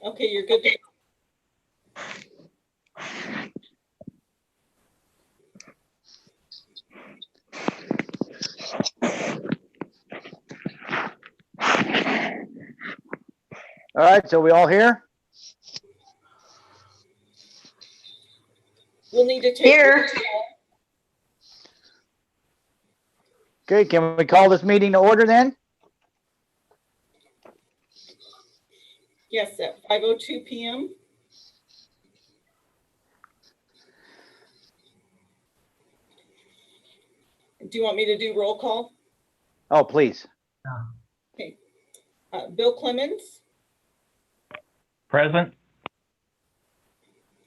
Okay, you're good to All right, so we all here? We'll need to take. Here. Okay, can we call this meeting to order then? Yes, at 5:02 p.m. Do you want me to do roll call? Oh, please. Okay. Bill Clemens, Present.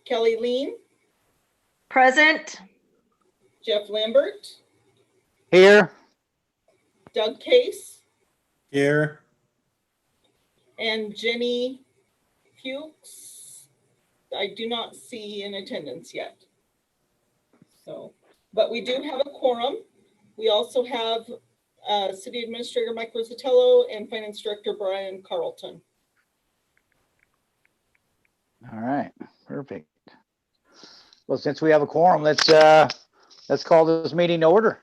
Kelly Lean, Present. Jeff Lambert, Here. Doug Case, Here. and Jenny Fuchs. I do not see in attendance yet. So, but we do have a quorum. We also have City Administrator Mike Rosatello and Finance Director Brian Carlton. All right, perfect. Well, since we have a quorum, let's call this meeting to order.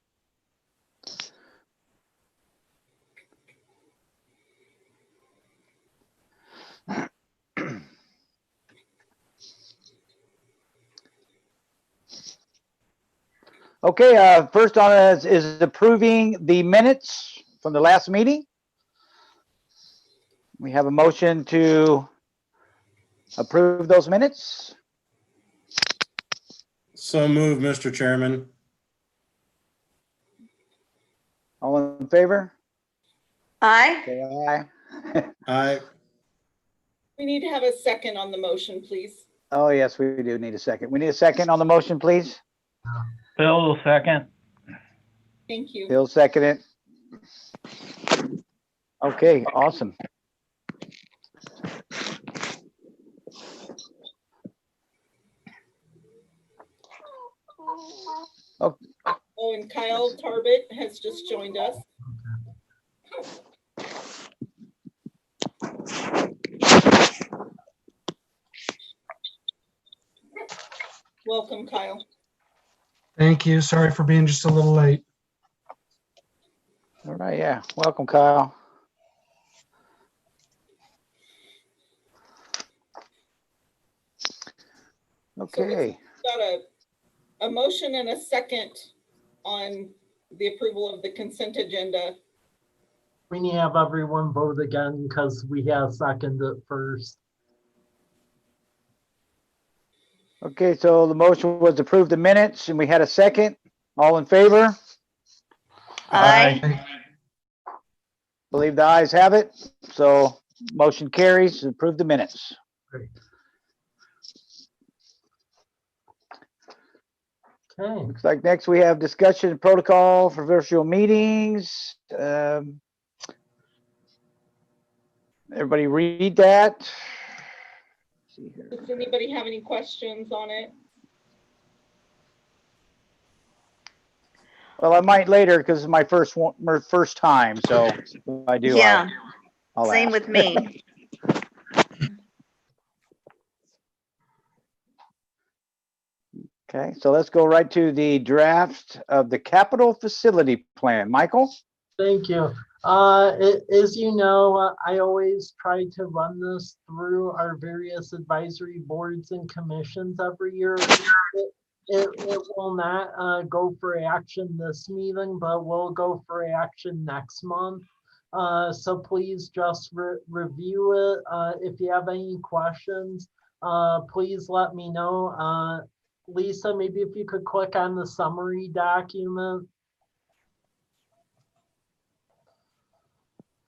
Okay, first on is approving the minutes from the last meeting. We have a motion to approve those minutes. So moved, Mr. Chairman. All in favor? Aye. Say aye. Aye. We need to have a second on the motion, please. Oh, yes, we do need a second. We need a second on the motion, please. Bill will second. Thank you. Bill second it. Okay, awesome. Oh, and Kyle Tarbett has just joined us. Welcome, Kyle. Thank you. Sorry for being just a little late. All right, yeah. Welcome, Kyle. Okay, Got a motion and a second on the approval of the consent agenda. We need to have everyone vote again because we have seconded first. okay, so the motion was to approve the minutes and we had a second. All in favor? Aye. Believe the ayes have it. So motion carries to approve the minutes. Great. Okay, Looks like next we have discussion and protocol for virtual meetings. Everybody read that. See here. Does anybody have any questions on it? Well, I might later because it's my first time. So if I do. Yeah, I'll same ask. with me. Okay, so let's go right to the draft of the capital facility plan. Michael? thank you. As you know, I always try to run this through our various advisory boards and commissions every year. It will not go for action this meeting, but will go for action next month. So please just review it. If you have any questions, please let me know. Lisa, maybe if you could click on the summary document.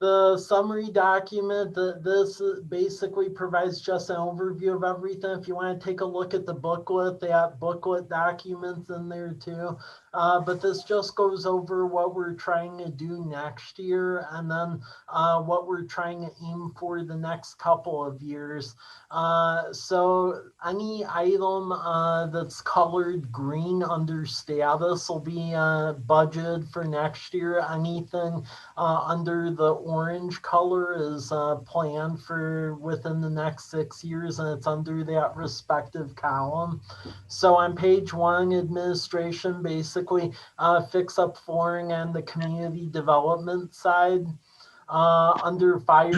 The summary document, this basically provides just an overview of everything. If you want to take a look at the booklet, they have booklet documents in there too. But this just goes over what we're trying to do next year and then what we're trying to aim for the next couple of years. So any item that's colored green under status will be budgeted for next year. Anything under the orange color is planned for within the next 6 years, and it's under that respective column. So on page 1, administration basically fix up flooring on the community development side. Under fire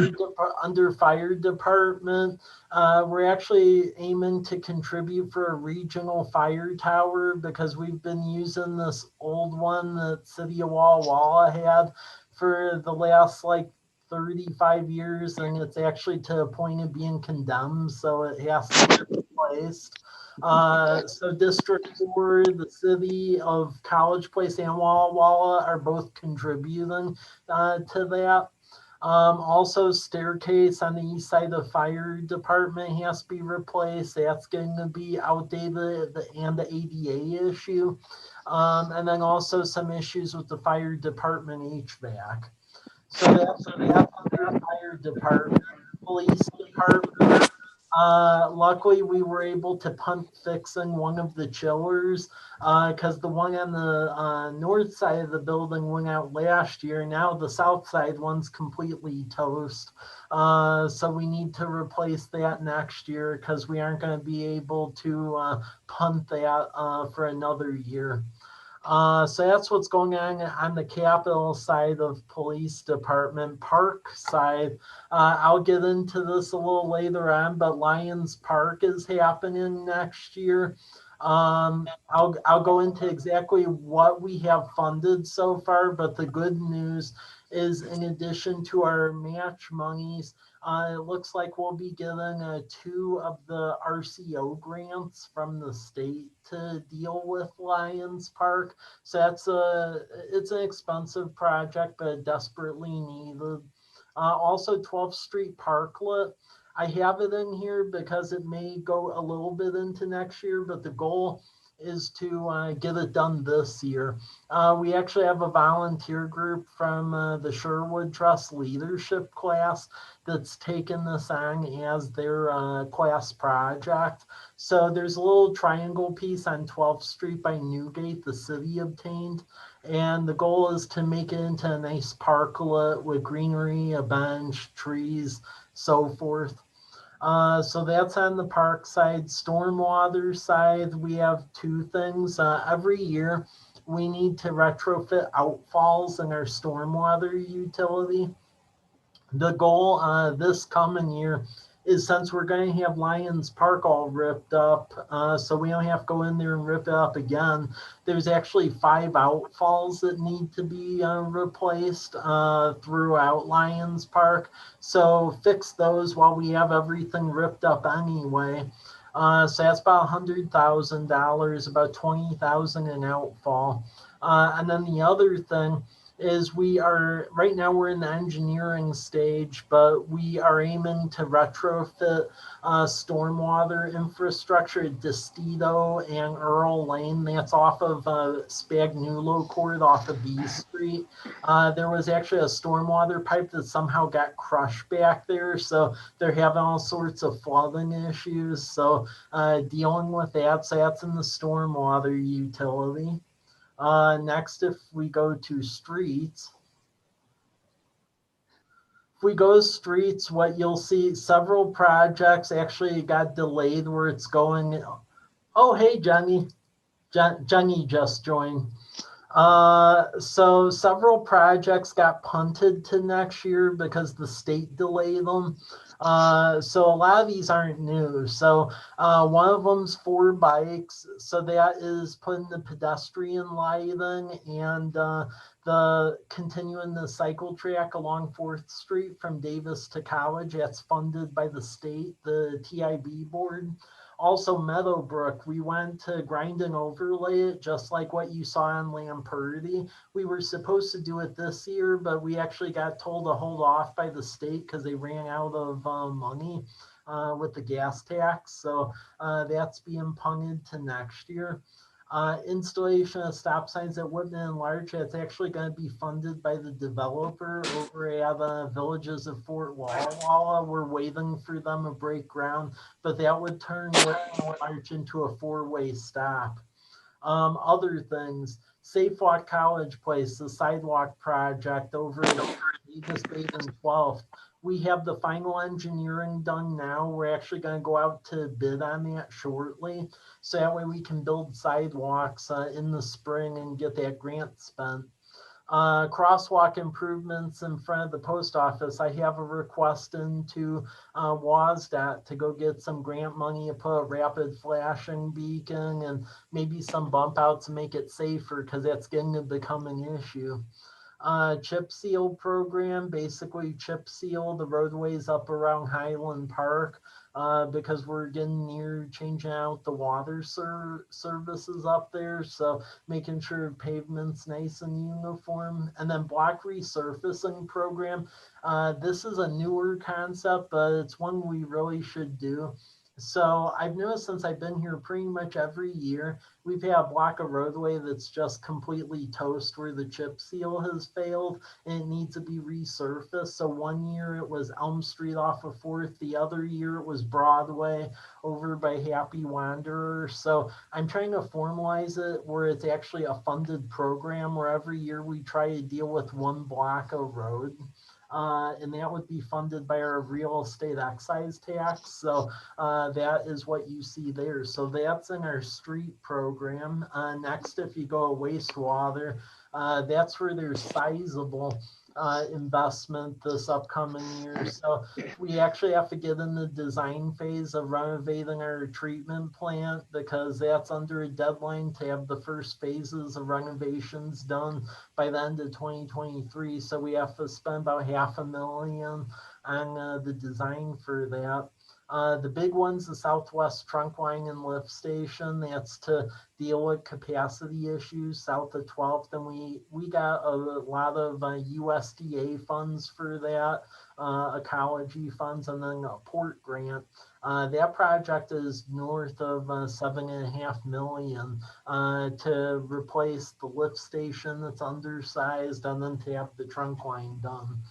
department, we're actually aiming to contribute for a regional fire tower because we've been using this old one that City of Walla Walla had for the last like 35 years, and it's actually to a point of being condemned, so it has to be replaced. So District 4, the City of College Place, and Walla Walla are both contributing to that. Also, staircase on the east side of the fire department has to be replaced. That's going to be outdated and the ADA issue. And then also some issues with the fire department HVAC. So that's the fire department, police department. Luckily, we were able to punt fixing one of the chillers because the one on the north side of the building went out last year. Now the south side one's completely toast. So we need to replace that next year because we aren't going to be able to punt that for another year. So that's what's going on the Capitol side of police department. Park side, I'll get into this a little later on, but Lions Park is happening next year. I'll go into exactly what we have funded so far, but the good news is in addition to our match monies, it looks like we'll be getting 2 of the RCO grants from the state to deal with Lions Park. So it's an expensive project, but desperately needed. Also 12th Street Parklet. I have it in here because it may go a little bit into next year, but the goal is to get it done this year. We actually have a volunteer group from the Sherwood Trust leadership class that's taken this on as their class project. So there's a little triangle piece on 12th Street by Newgate the city obtained. And the goal is to make it into a nice parklet with greenery, a bench, trees, so forth. So that's on the park side. Stormwater side, we have 2 things. Every year, we need to retrofit outfalls in our stormwater utility. The goal this coming year is, since we're going to have Lions Park all ripped up, so we don't have to go in there and rip it up again. There's actually 5 outfalls that need to be replaced throughout Lions Park. So fix those while we have everything ripped up anyway. So that's about $100,000, about $20,000 an outfall. And then the other thing is right now we're in the engineering stage, but we are aiming to retrofit stormwater infrastructure at Destito and Earl Lane. That's off of Spagnuolo Court off of B Street. There was actually a stormwater pipe that somehow got crushed back there, so they're having all sorts of flooding issues. So dealing with that, so that's in the stormwater utility. Next, if we go to streets, what you'll see, several projects actually got delayed where it's going. Oh, hey, Jenny. Jenny just joined. So several projects got punted to next year because the state delayed them. So a lot of these aren't new. So one of them's 4 bikes. So that is putting the pedestrian lighting and the continuing the cycle track along 4th Street from Davis to College. That's funded by the state, the TIB board. Also Meadowbrook, we went to grind and overlay it, just like what you saw on Lamperti. We were supposed to do it this year, but we actually got told to hold off by the state because they ran out of money with the gas tax. So that's being punted to next year. Installation of stop signs at Whitman and Larch, that's actually going to be funded by the developer over at Villages of Fort Walla Walla. We're waiting for them to break ground, but that would turn Whitman and Larch into a 4-way stop. Other things, Safe Walk College Place, the sidewalk project over at Davis, Spade, and 12th. We have the final engineering done now. We're actually going to go out to bid on that shortly. So that way we can build sidewalks in the spring and get that grant spent. Crosswalk improvements in front of the post office. I have a request into WASDOT to go get some grant money to put a rapid flashing beacon and maybe some bump outs to make it safer because that's getting to become an issue. Chip seal program, basically chip seal the roadways up around Highland Park because we're getting near changing out the water services up there. So making sure pavement's nice and uniform. And then block resurfacing program. This is a newer concept, but it's one we really should do. So I've noticed since I've been here pretty much every year, we've had a block of roadway that's just completely toast where the chip seal has failed and it needs to be resurfaced. So one year it was Elm Street off of 4th. The other year it was Broadway over by Happy Wanderer. So I'm trying to formalize it where it's actually a funded program where every year we try to deal with one block of road. And that would be funded by our real estate excise tax. So that is what you see there. So that's in our street program. Next, if you go to wastewater, that's where there's sizable investment this upcoming year. So we actually have to get in the design phase of renovating our treatment plant because that's under a deadline to have the first phases of renovations done by the end of 2023. So we have to spend about $500,000 on the design for that. The big one's the Southwest Trunk Line and Lift Station. That's to deal with capacity issues south of 12th. And we got a lot of USDA funds for that, ecology funds, and then a port grant. That project is north of $7.5 million to replace the lift station that's undersized and then to have the trunk line done.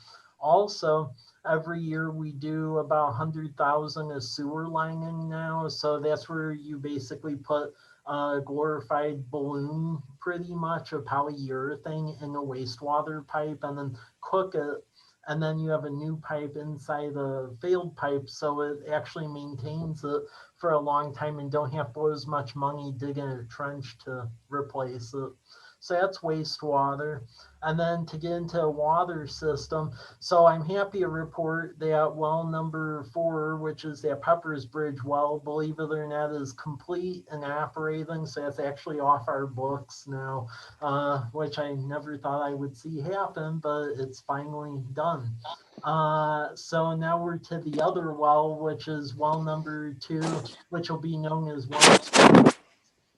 Also, every year we do about 100,000 of sewer lining now. So that's where you basically put a glorified balloon pretty much of polyurethane in a wastewater pipe and then cook it. And then you have a new pipe inside a failed pipe. So it actually maintains it for a long time and don't have to lose much money digging a trench to replace it. So that's wastewater. And then to get into a water system, so I'm happy to report that well number 4, which is that Peppers Bridge well, believe it or not, is complete and operating. So that's actually off our books now, which I never thought I would see happen, but it's finally done. So now we're to the other well, which is well number 2, which will be known as well,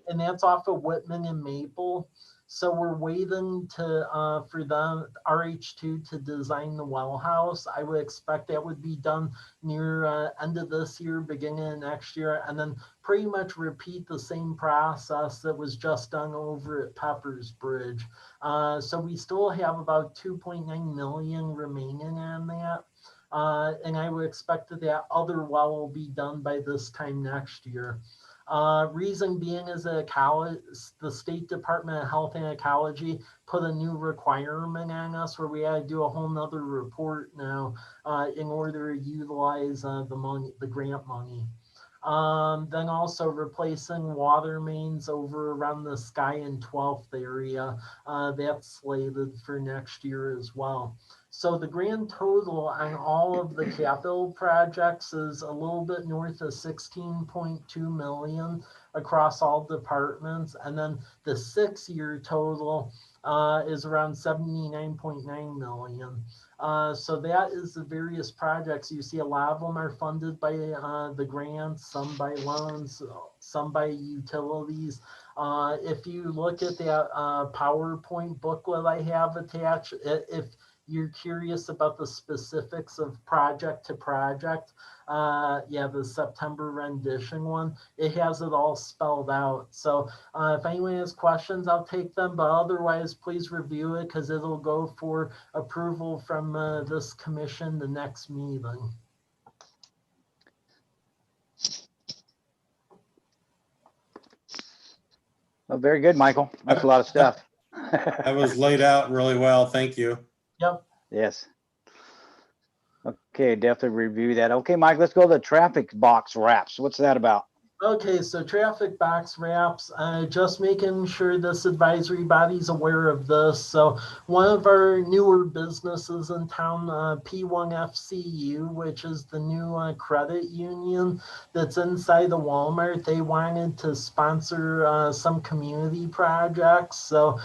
and that's off of Whitman and Maple. So we're waiting to for them RH2 to design the well house. I would expect that would be done near end of this year, beginning of next year, and then pretty much repeat the same process that was just done over at Peppers Bridge. So we still have about 2.9 million remaining on that. And I would expect that that other well will be done by this time next year. Reason being is that the State Department of Health and Ecology put a new requirement on us where we had to do a whole nother report now in order to utilize the grant money. Then also replacing water mains over around the Sky and 12th area. That's slated for next year as well. So the grand total on all of the capital projects is a little bit north of 16.2 million across all departments. And then the 6-year total is around 79.9 million. So that is the various projects. You see a lot of them are funded by the grants, some by loans, some by utilities. If you look at that PowerPoint booklet I have attached, if you're curious about the specifics of project to project, yeah, the September rendition one, it has it all spelled out. So if anyone has questions, I'll take them, but otherwise please review it because it'll go for approval from this commission the next meeting. Well, very good, Michael. That's a lot of stuff. That was laid out really well. Thank you. Yep. Yes. Okay, definitely review that. Okay, Mike, let's go to the traffic box wraps. What's that about? Okay, so traffic box wraps, just making sure this advisory body's aware of this. So one of our newer businesses in town, P1FCU, which is the new credit union that's inside the Walmart, they wanted to sponsor some community projects. So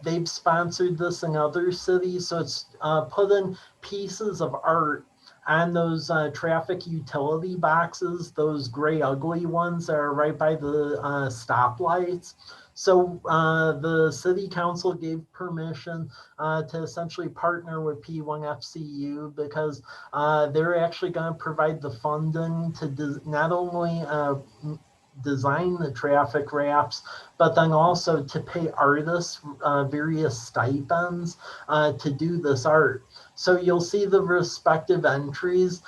they've sponsored this in other cities. So it's putting pieces of art on those traffic utility boxes, those gray ugly ones that are right by the stoplights. So the city council gave permission to essentially partner with P1FCU because they're actually going to provide the funding to not only design the traffic wraps, but then also to pay artists various stipends to do this art. So you'll see the respective entries.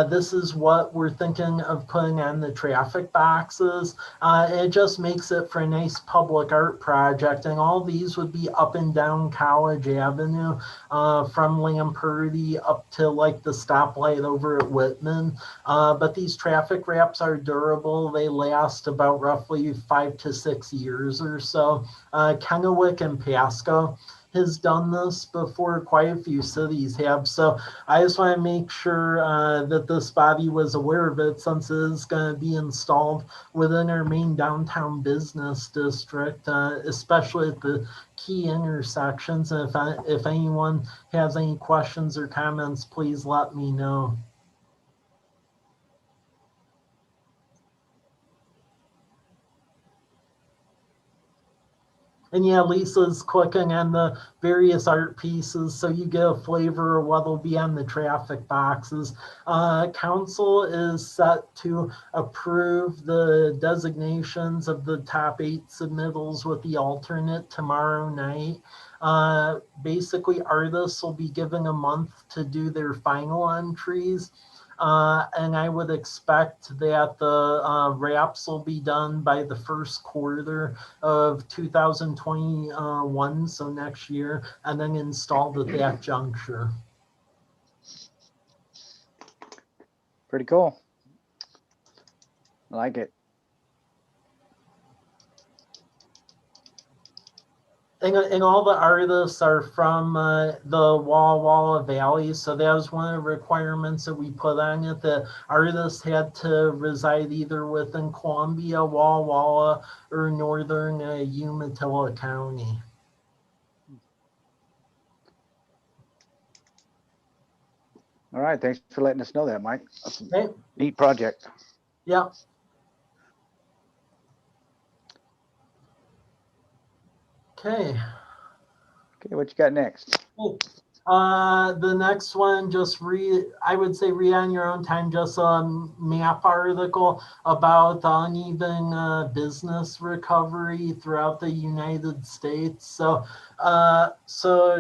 This is what we're thinking of putting on the traffic boxes. It just makes it for a nice public art project. And all these would be up and down College Avenue from Lamperty up to like the stoplight over at Whitman. But these traffic wraps are durable. They last about roughly 5 to 6 years or so. Kennewick and Pasco has done this before. Quite a few cities have. So I just want to make sure that this body was aware of it since it is going to be installed within our main downtown business district, especially at the key intersections. And if anyone has any questions or comments, please let me know. And yeah, Lisa's clicking on the various art pieces so you get a flavor of what will be on the traffic boxes. Council is set to approve the designations of the top 8 submittals with the alternate tomorrow night. Basically, artists will be given a month to do their final entries. And I would expect that the wraps will be done by the first quarter of 2021, so next year, and then installed at that juncture. Pretty cool. I like it. And all the artists are from the Walla Walla Valley, so that was one of the requirements that we put on it. The artists had to reside either within Columbia, Walla Walla, or northern Umatilla County. All right, thanks for letting us know that, Mike. That's a Okay. neat project. Yeah. Okay. Okay, what you got next? The next one, just I would say read on your own time, just a map article about the uneven business recovery throughout the United States. So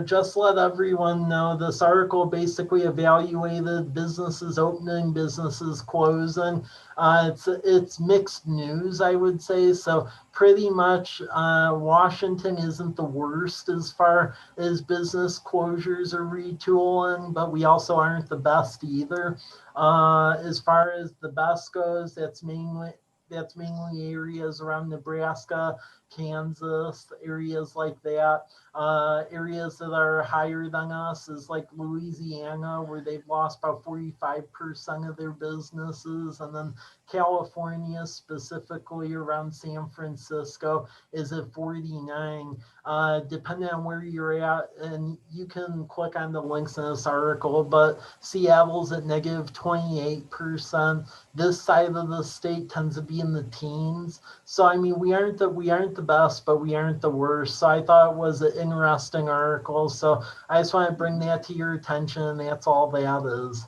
just let everyone know, this article basically evaluated businesses opening, businesses closing. It's mixed news, I would say. So pretty much Washington isn't the worst as far as business closures or retooling, but we also aren't the best either. As far as the best goes, that's mainly areas around Nebraska, Kansas, areas like that. Areas that are higher than us is like Louisiana, where they've lost about 45% of their businesses. And then California, specifically around San Francisco, is at 49. Depending on where you're at, and you can click on the links in this article, but Seattle's at negative 28%. This side of the state tends to be in the teens. So I mean, we aren't the best, but we aren't the worst. So I thought it was an interesting article. So I just want to bring that to your attention, and that's all that is.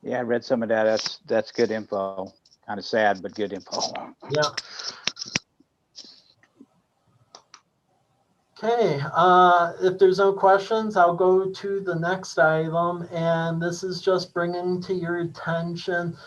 Yeah, I read some of that. That's good info. Kind of sad, but good info. Yeah. Okay, if there's no questions, I'll go to the next item, and this is just bringing to your attention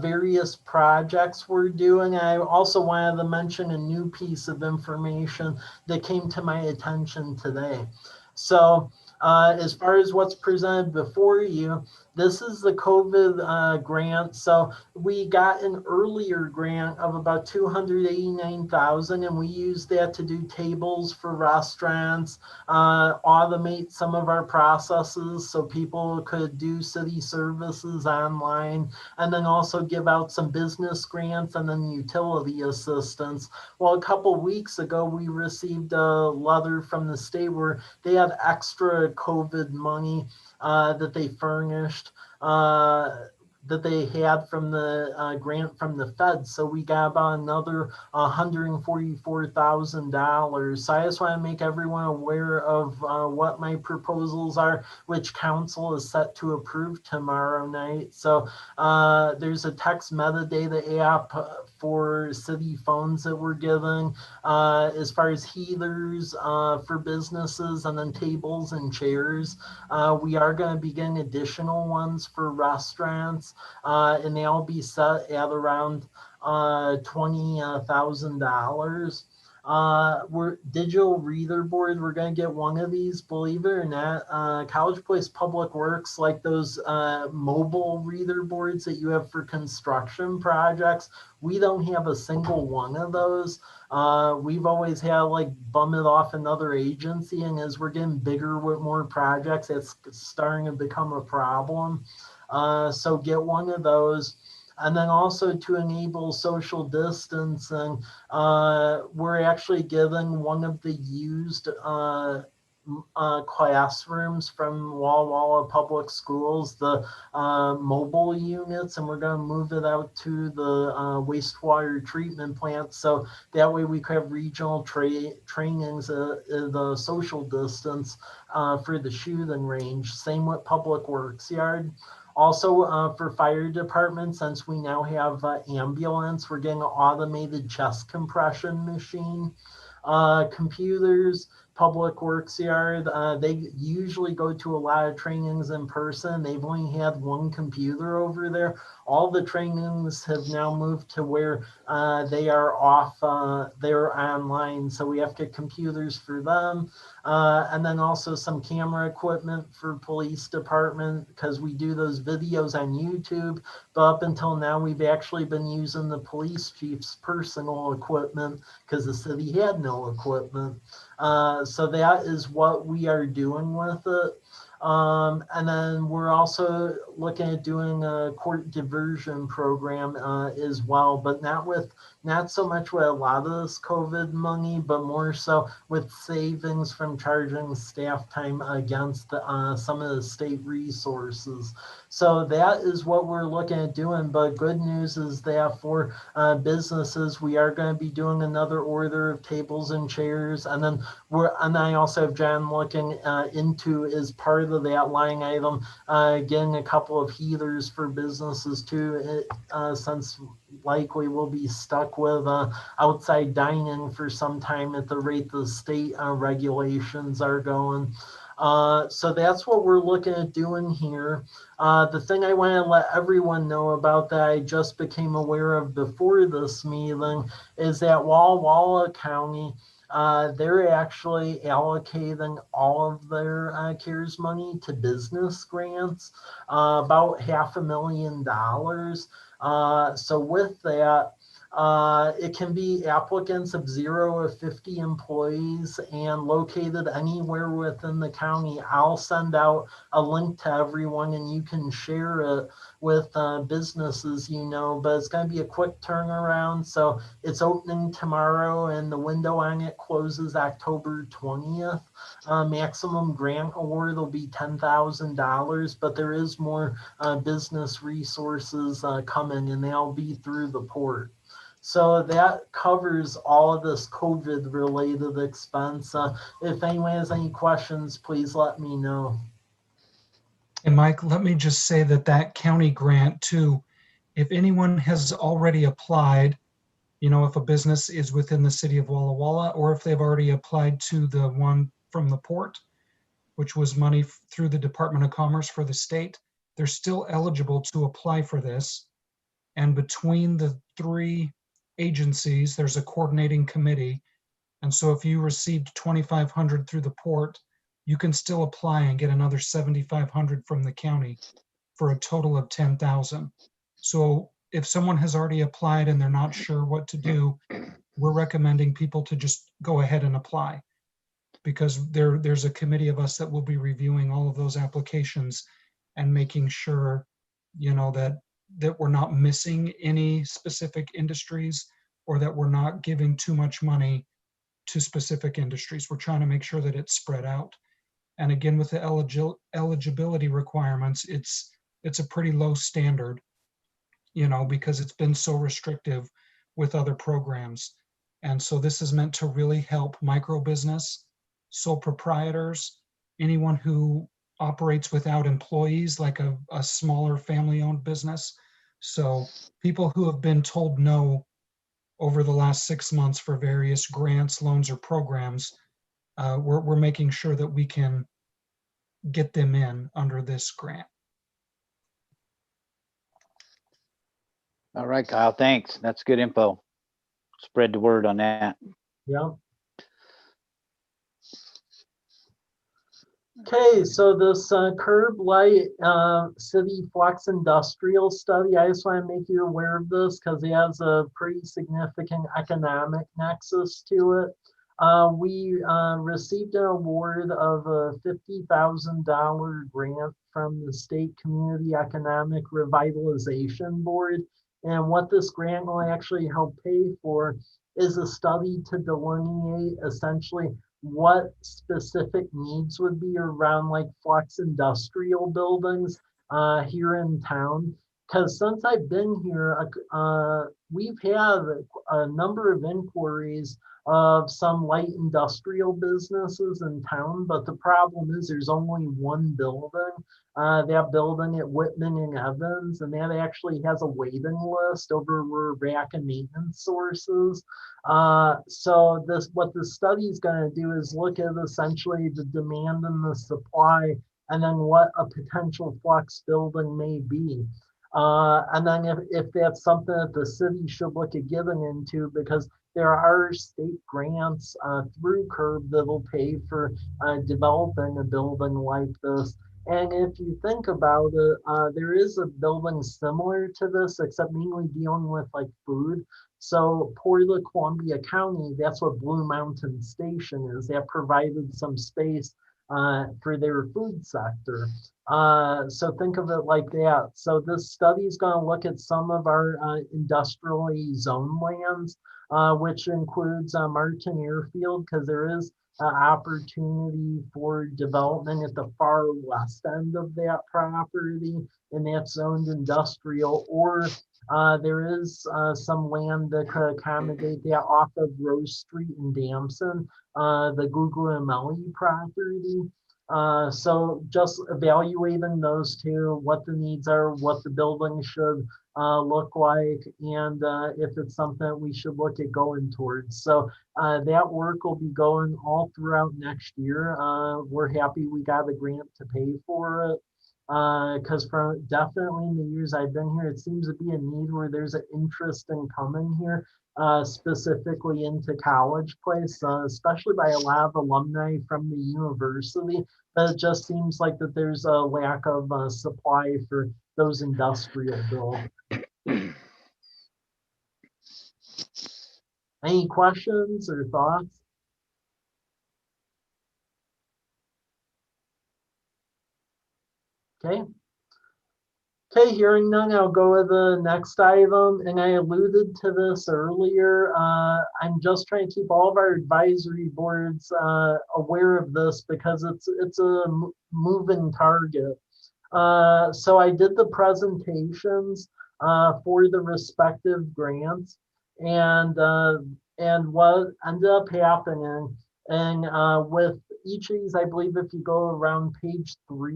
various projects we're doing. I also wanted to mention a new piece of information that came to my attention today. So As far as what's presented before you, this is the COVID grant. So we got an earlier grant of about $289,000, and we used that to do tables for restaurants, automate some of our processes so people could do city services online, and then also give out some business grants and then utility assistance. Well, a couple weeks ago, we received a letter from the state where they had extra COVID money that they furnished, that they had from the grant from the Fed. So we got about another $144,000. So I just want to make everyone aware of what my proposals are, which council is set to approve tomorrow night. So there's a text metadata app for city phones that we're giving, as far as heaters for businesses, and then tables and chairs. We are going to be getting additional ones for restaurants, and they'll be set at around $20,000. We're digital reader board. We're going to get one of these, believe it or not. College Place Public Works, like those mobile reader boards that you have for construction projects. We don't have a single one of those. We've always had like bum it off another agency, and as we're getting bigger with more projects, it's starting to become a problem. So get one of those. And then also to enable social distancing, we're actually giving one of the used classrooms from Walla Walla Public Schools, the mobile units, and we're going to move it out to the wastewater treatment plant. So that way we could have regional trainings, the social distance for the shooting range. Same with Public Works Yard. Also, for fire department, since we now have ambulance, we're getting an automated chest compression machine. Computers, Public Works Yard, they usually go to a lot of trainings in person. They've only had one computer over there. All the trainings have now moved to where they are off, they're online. So we have to get computers for them. And then also some camera equipment for police department, because we do those videos on YouTube. But up until now, we've actually been using the police chief's personal equipment because the city had no equipment. So that is what we are doing with it. And then we're also looking at doing a court diversion program as well, but not so much with a lot of this COVID money, but more so with savings from charging staff time against some of the state resources. So that is what we're looking at doing. But good news is that for businesses, we are going to be doing another order of tables and chairs, and then I also have John looking into, as part of that line item, getting a couple of heaters for businesses too, since likely we'll be stuck with outside dining for some time at the rate the state regulations are going. So that's what we're looking at doing here. The thing I want to let everyone know about that I just became aware of before this meeting is that Walla Walla County, they're actually allocating all of their CARES money to business grants, about $500,000. So with that, it can be applicants of 0 to 50 employees and located anywhere within the county. I'll send out a link to everyone and you can share it with businesses, but it's going to be a quick turnaround. So it's opening tomorrow and the window on it closes October 20th. Maximum grant award will be $10,000, but there is more business resources coming, and they'll be through the port. So that covers all of this COVID related expense. If anyone has any questions, please let me know. And Mike, let me just say that county grant too, if anyone has already applied, if a business is within the city of Walla Walla, or if they've already applied to the one from the port, which was money through the Department of Commerce for the state, they're still eligible to apply for this. And between the three agencies, there's a coordinating committee. And so if you received $2,500 through the port, you can still apply and get another 7,500 from the county for a total of 10,000. So if someone has already applied and they're not sure what to do, we're recommending people to just go ahead and apply, because there's a committee of us that will be reviewing all of those applications and making sure, that we're not missing any specific industries, or that we're not giving too much money to specific industries. We're trying to make sure that it's spread out. And again, with the eligibility requirements, it's a pretty low standard, because it's been so restrictive with other programs. And so this is meant to really help micro business, sole proprietors, anyone who operates without employees, like a smaller family-owned business. So people who have been told no over the last 6 months for various grants, loans, or programs, we're making sure that we can get them in under this grant. All right, Kyle, thanks. That's good info. Spread the word on that. Yeah. Okay, so this Curb Light City Flex Industrial Study, I just want to make you aware of this because it has a pretty significant economic nexus to it. We received an award of a $50,000 grant from the State Community Economic Revitalization Board. And what this grant will actually help pay for is a study to delineate essentially what specific needs would be around like flex industrial buildings here in town. Because since I've been here, we've had a number of inquiries of some light industrial businesses in town, but the problem is there's only one building, that building at Whitman and Evans, and that actually has a waiting list over where rack and maintenance sources. So what the study is going to do is look at essentially the demand and the supply, and then what a potential flex building may be. And then if that's something that the city should look at giving into, because there are state grants through CURB that'll pay for developing a building like this. And if you think about it, there is a building similar to this, except mainly dealing with like food. So Port of Columbia County, that's what Blue Mountain Station is. That provided some space for their food sector. So think of it like that. So this study is going to look at some of our industrially zoned lands, which includes Martin Airfield, because there is an opportunity for development at the far west end of that property, and that's zoned industrial, or there is some land that could accommodate that off of Rose Street in Damson, the Guglielmi property. So just evaluating those two, what the needs are, what the building should look like, and if it's something that we should look at going towards. So that work will be going all throughout next year. We're happy we got a grant to pay for it. Because from definitely in the years I've been here, it seems to be a need where there's an interest in coming here, specifically into College Place, especially by a lot of alumni from the university. But it just seems like that there's a lack of supply for those industrial buildings. Any questions or thoughts? Okay. Okay, hearing none, I'll go to the next item. And I alluded to this earlier. I'm just trying to keep all of our advisory boards aware of this because it's a moving target. So I did the presentations for the respective grants, and what ended up happening, and with each of these, I believe if you go around page 3,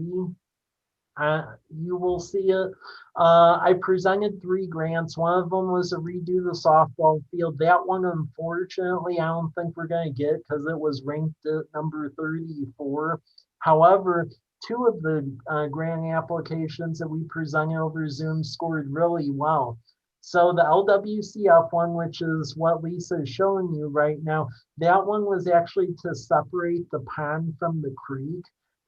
you will see it. I presented 3 grants. One of them was to redo the softball field. That one, unfortunately, I don't think we're going to get because it was ranked at number 34. However, 2 of the grant applications that we presented over Zoom scored really well. So the LWCF one, which is what Lisa is showing you right now, that one was actually to separate the pond from the creek.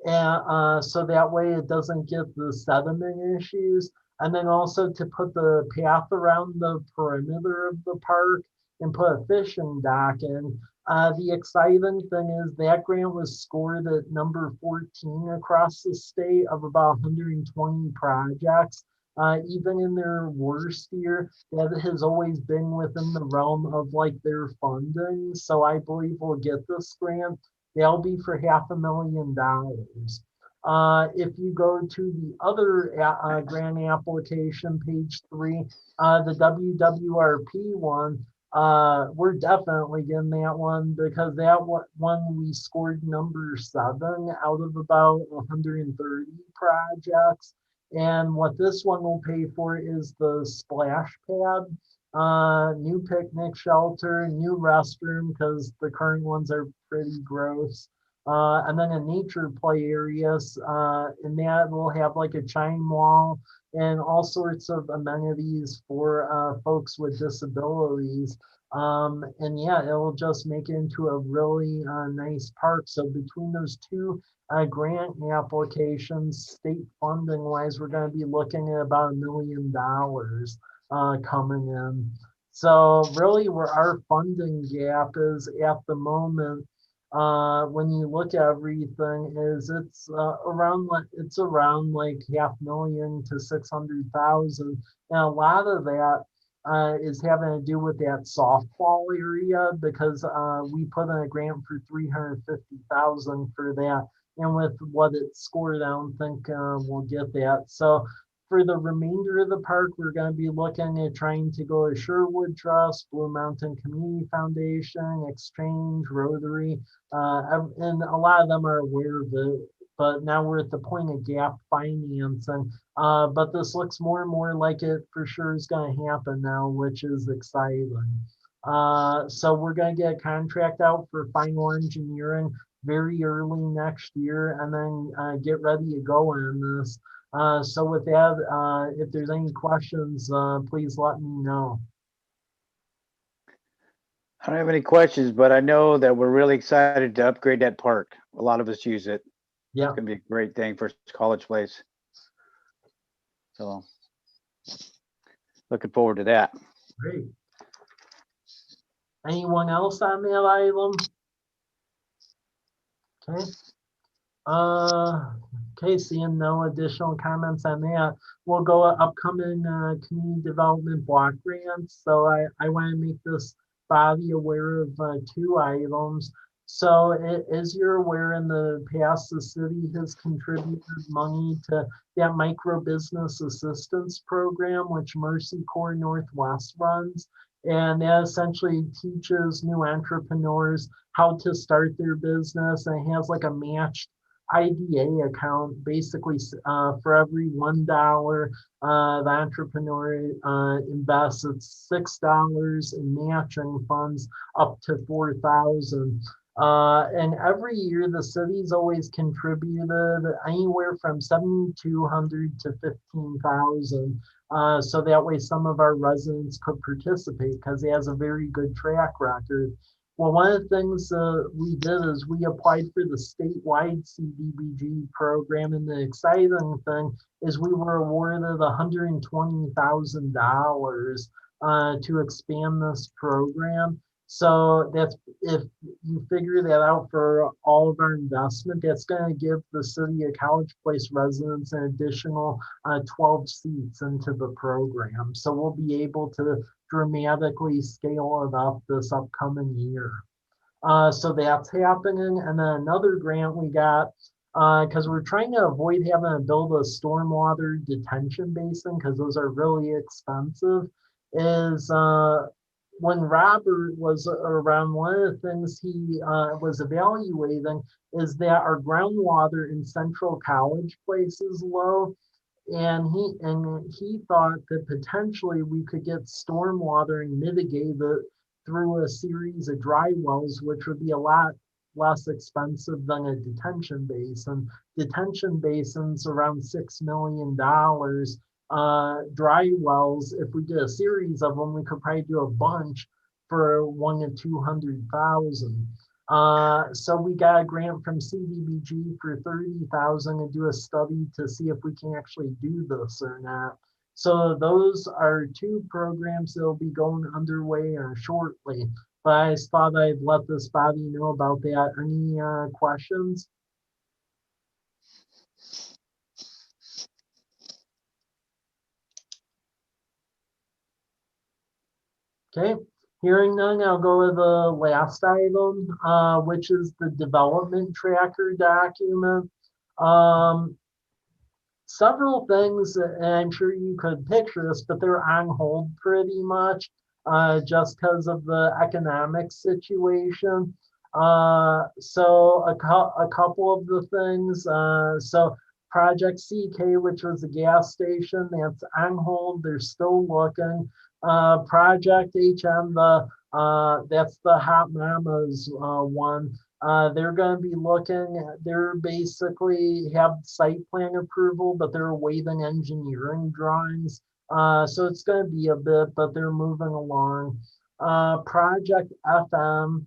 And so that way it doesn't get the sediment issues. And then also to put the path around the perimeter of the park and put a fishing dock in. The exciting thing is that grant was scored at number 14 across the state of about 120 projects. Even in their worst year, that has always been within the realm of like their funding. So I believe we'll get this grant. They'll be for $500,000. If you go to the other grant application, page 3, the WWRP one, we're definitely getting that one because that one we scored number 7 out of about 130 projects. And what this one will pay for is the splash pad, new picnic shelter, new restroom because the current ones are pretty gross. And then a nature play areas, and that will have like a chime wall and all sorts of amenities for folks with disabilities. And yeah, it will just make it into a really nice park. So between those two grant applications, state funding wise, we're going to be looking at about $1 million coming in. So really where our funding gap is at the moment, when you look at everything, is it's around like $500,000 to $600,000, and a lot of that is having to do with that softball area because we put in a grant for $350,000 for that, and with what it scored, I don't think we'll get that. So for the remainder of the park, we're going to be looking at trying to go to Sherwood Trust, Blue Mountain Community Foundation, Exchange, Rotary, and a lot of them are aware of it. But now we're at the point of gap financing. But this looks more and more like it for sure is going to happen now, which is exciting. So we're going to get a contract out for final engineering very early next year, and then get ready to go on this. So with that, if there's any questions, please let me know. I don't have any questions, but I know that we're really excited to upgrade that park. A lot of us use it. Yeah, It's gonna be a great thing for College Place. So looking forward to that. great. Anyone else on that item? Okay. Okay, seeing no additional comments on that, we'll go upcoming community development block grants. So I want to make this body aware of 2 items. So as you're aware, in the past, the city has contributed money to that micro business assistance program, which Mercy Corps Northwest runs. And that essentially teaches new entrepreneurs how to start their business, and it has like a matched IDA account. Basically, for every $1 the entrepreneur invests, it's $6 in matching funds up to $4,000. And every year the city's always contributed anywhere from $7,200 to $15,000. So that way some of our residents could participate because it has a very good track record. Well, one of the things we did is we applied for the statewide CDBG program, and the exciting thing is we were awarded $120,000 to expand this program. So that's, if you figure that out for all of our investment, that's going to give the city of College Place residents an additional 12 seats into the program. So we'll be able to dramatically scale it up this upcoming year. So that's happening. And then another grant we got, because we're trying to avoid having to build a stormwater detention basin because those are really expensive, is when Robert was around, one of the things he was evaluating is that our groundwater in Central College Place is low. And he thought that potentially we could get stormwater and mitigate it through a series of dry wells, which would be a lot less expensive than a detention basin. Detention basins around $6 million. dry wells. If we did a series of them, we could probably do a bunch for 1 to 200,000. So we got a grant from CDBG for 30,000 to do a study to see if we can actually do this or not. So those are 2 programs that will be going underway shortly. But I just thought I'd let this body know about that. Any questions? Okay, hearing none, I'll go to the last item, which is the development tracker document. Several things, and I'm sure you could picture this, but they're on hold pretty much just because of the economic situation. So a couple of the things, so Project CK, which was a gas station, that's on hold. They're still looking. Project HM, that's the Hot Mamas one. They're going to be looking, they're basically have site plan approval, but they're awaiting engineering drawings. So it's going to be a bit, but they're moving along. Project FM,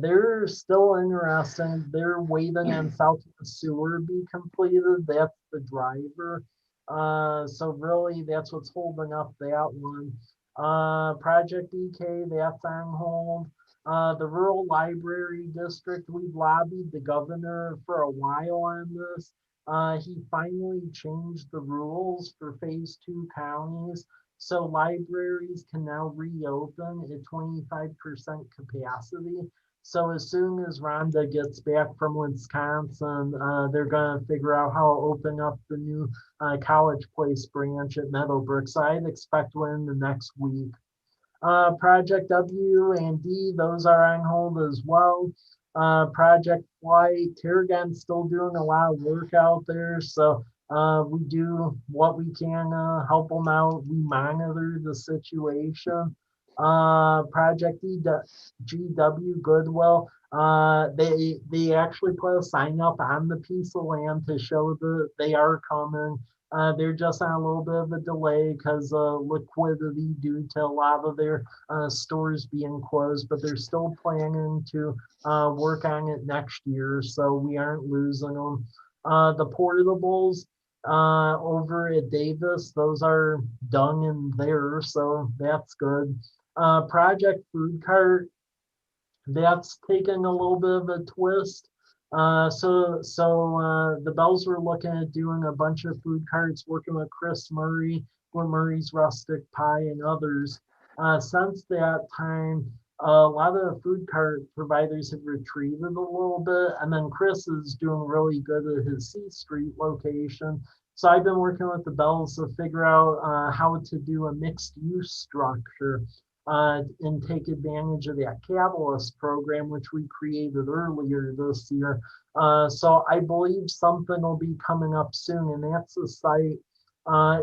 they're still interested. They're waiting on Southwest Sewer be completed. That's the driver. So really that's what's holding up that one. Project EK, that's on hold. The Rural Library District, we've lobbied the governor for a while on this. He finally changed the rules for phase 2 counties. So libraries can now reopen at 25% capacity. So as soon as Rhonda gets back from Wisconsin, they're going to figure out how to open up the new College Place branch at Meadowbrook. So I'd expect within the next week. Project W and D, those are on hold as well. Project Flight, Terragon's still doing a lot of work out there. So we do what we can help them out. We monitor the situation. Project GW Goodwill, they actually put a sign up on the piece of land to show that they are coming. They're just on a little bit of a delay because liquidity due to a lot of their stores being closed, but they're still planning to work on it next year, so we aren't losing them. The portables over at Davis, those are done in there, so that's good. Project Food Cart, that's taking a little bit of a twist. So the Bells were looking at doing a bunch of food carts, working with Chris Murray, with Murray's Rustic Pie and others. Since that time, a lot of the food cart providers have retreated a little bit, and then Chris is doing really good at his C Street location. So I've been working with the Bells to figure out how to do a mixed use structure and take advantage of that Catalyst program, which we created earlier this year. So I believe something will be coming up soon, and that's the site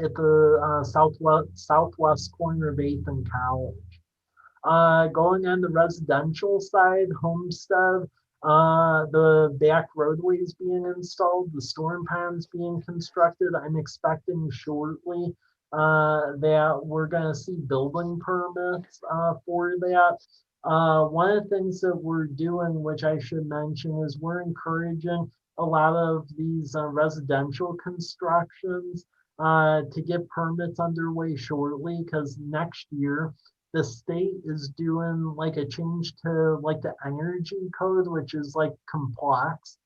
at the southwest corner of 8th and College. Going on the residential side, Homestead, the back roadways being installed, the storm ponds being constructed. I'm expecting shortly that we're going to see building permits for that. One of the things that we're doing, which I should mention, is we're encouraging a lot of these residential constructions to get permits underway shortly, because next year the state is doing like a change to like the energy code, which is like complex.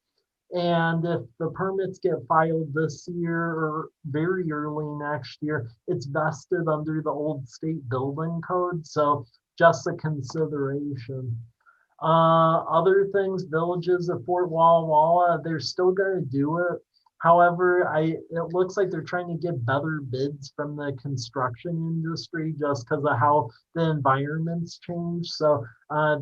And if the permits get filed this year or very early next year, it's vested under the old state building code. So just a consideration. Other things, Villages of Fort Walla Walla, they're still going to do it. However, it looks like they're trying to get better bids from the construction industry just because of how the environment's changed. So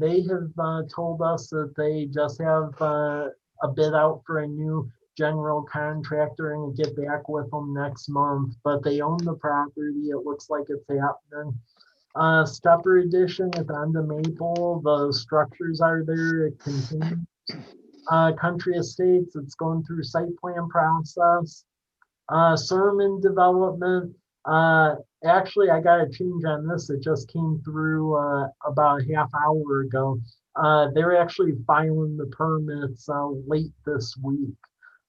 they have told us that they just have a bid out for a new general contractor and get back with them next month, but they own the property. It looks like it's happening. Stepper Edition at the end of Maple, the structures are there. It continues. Country Estates, it's going through site plan process. Sermon development, actually, I got a change on this. It just came through about a half hour ago. They're actually filing the permits late this week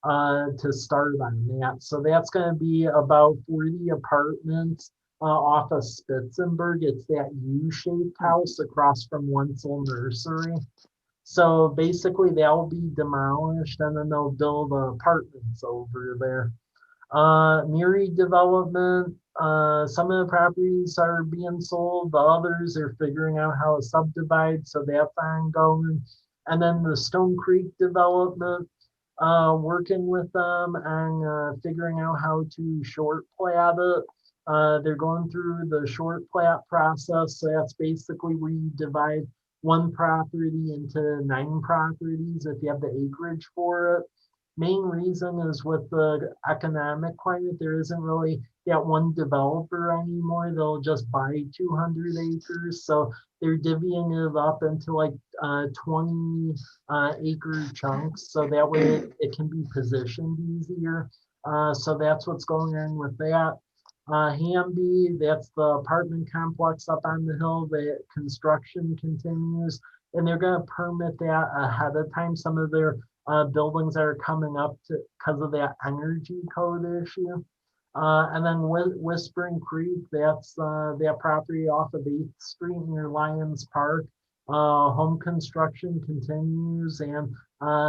to start on that. So that's going to be about 40 apartments off of Spitzenberg. It's that U-shaped house across from Wenzel Nursery. So basically, they'll be demolished and then they'll build apartments over there. Miri development, some of the properties are being sold, the others are figuring out how to subdivide, so that's ongoing. And then the Stone Creek development, working with them and figuring out how to short plat it. They're going through the short plat process, so that's basically where you divide one property into 9 properties if you have the acreage for it. Main reason is with the economic climate, there isn't really that one developer anymore. They'll just buy 200 acres. So they're divvying it up into like 20 acre chunks. So that way it can be positioned easier. So that's what's going on with that. Hamby, that's the apartment complex up on the hill. The construction continues and they're going to permit that ahead of time. Some of their buildings that are coming up because of that energy code issue. And then Whispering Creek, that's that property off of 8th Street near Lions Park. Home construction continues and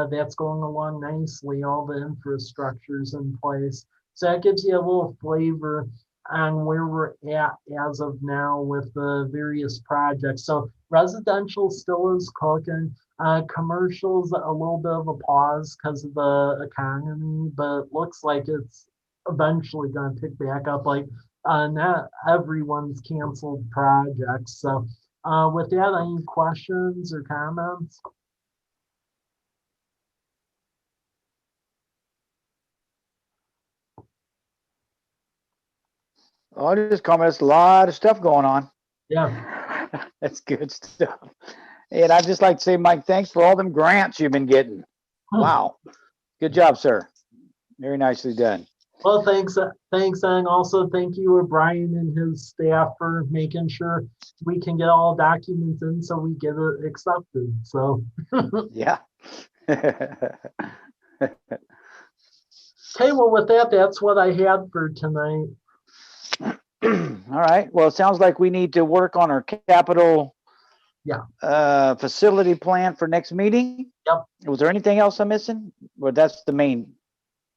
that's going along nicely. All the infrastructure's in place. So that gives you a little flavor on where we're at as of now with the various projects. So residential still is cooking. Commercials a little bit of a pause because of the economy, but it looks like it's eventually going to pick back up. Like not everyone's canceled projects. So with that, any questions or comments? I'll just comment, it's a lot of stuff going on. Yeah. That's good stuff. And I'd just like to say, Mike, thanks for all them grants you've been getting. Wow. Good job, sir. Very nicely done. Well, thanks. And also thank you, Brian and his staff for making sure we can get all documents in so we get it accepted. So, Yeah. okay, well, with that, that's what I had for tonight. All right. Well, it sounds like we need to work on our capital facility plan for next meeting. Yep. Was there anything else I'm missing? Well, that's the main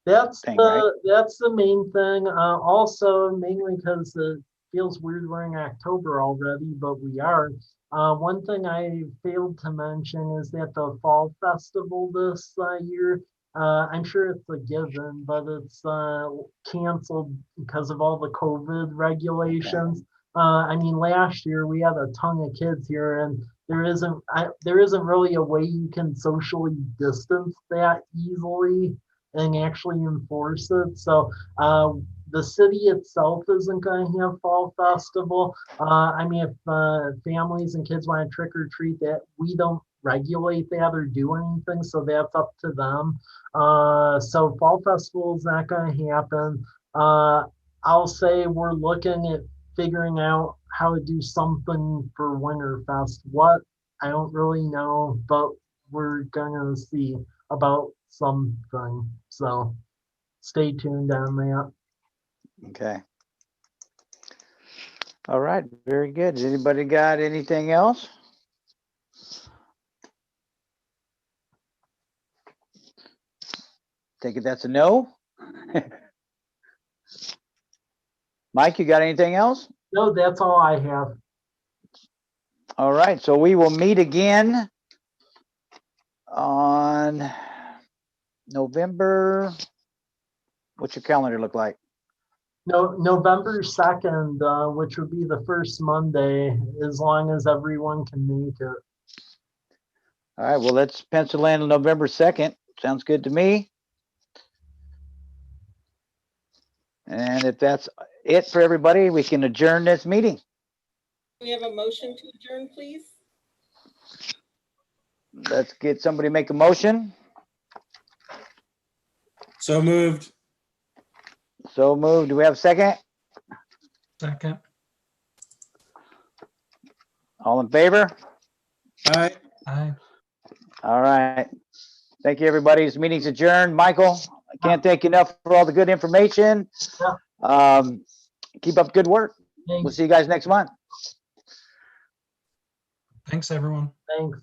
That's thing, that's the main thing. Also, mainly because it feels weird we're in October already, but we are. One thing I failed to mention is that the fall festival this year, I'm sure it's a given, but it's canceled because of all the COVID regulations. I mean, last year we had a ton of kids here, and there isn't really a way you can socially distance that easily and actually enforce it. So the city itself isn't going to have fall festival. I mean, if families and kids want to trick or treat, that we don't regulate that or do anything, so that's up to them. So fall festival is not going to happen. I'll say we're looking at figuring out how to do something for Winterfest. What? I don't really know, but we're gonna see about something. So stay tuned on that. Okay. All right. Very good. Has anybody got anything else? Take it that's a no. Mike, you got anything else? No, that's all I have. All right. So we will meet again on November. What's your calendar look like? No, November 2nd, which would be the first Monday, as long as everyone can make it. All right. Well, let's pencil in November 2nd. Sounds good to me. And if that's it for everybody, we can adjourn this meeting. We have a motion to adjourn, please. Let's get somebody to make a motion. So moved. So moved. Do we have a second? Second. All in favor? Aye. Aye. All right. Thank you, everybody. This meeting's adjourned. Michael, I can't thank you enough for all the good information. Keep up good work. We'll Thanks, see you guys next month. Thanks, everyone. thanks.